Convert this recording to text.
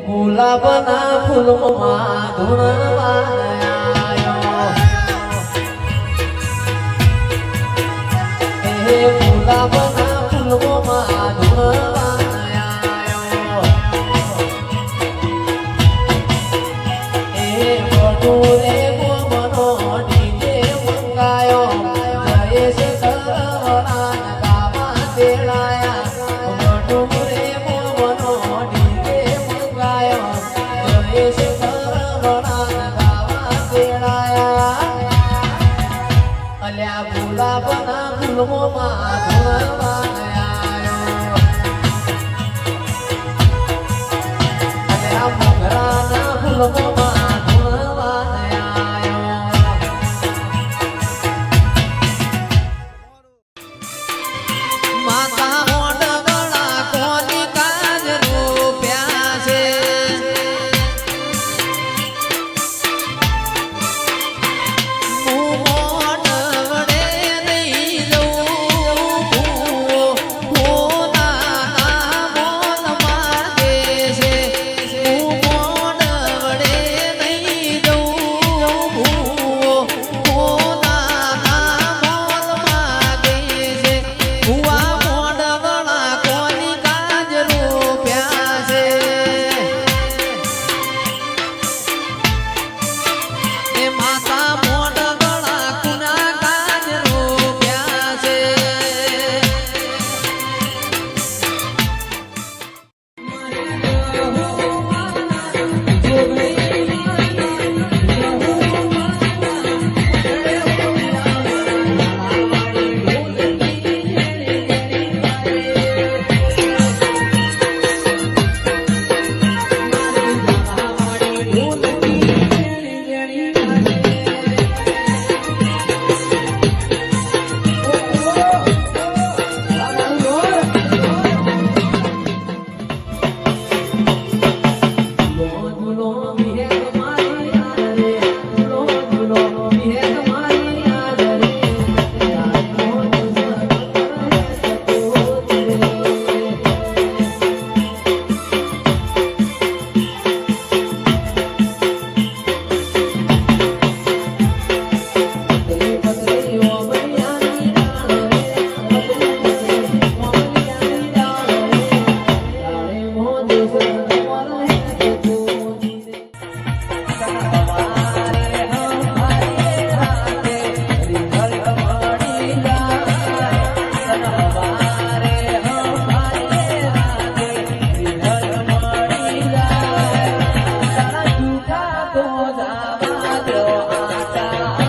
ગુલાબના ફૂલમાં ધૂણવાન આયો એ ગુલાબના ફૂલમાં ધૂણવાન આયો એ બટુરે ગોમનો ડીજે મંગાયો જયેશ સરવણાન ગાવા તેડાયા બટુરે ગોમનો ડીજે મંગાયો જયેશ સરવણાન ગાવા તેડાયા અલ્યા ગુલાબના ફૂલમાં ધૂણવાન આયો અલ્યા મોગરાના ફૂલમાં ધૂણવાન આયો માતા મોઢવડા કોની કાજ રૂપ્યા છે હું મોઢવડે નહીં જઉં હું નાના મોલમાં દેશે હું મોઢવડે નહીં જઉં હું નાના મોલમાં દેશે હુઆ મોઢવડા કોની કાજ રૂપ્યા છે એ માતા મોઢવડા કુના કાજ રૂપ્યા છે તો જાવા દો આટા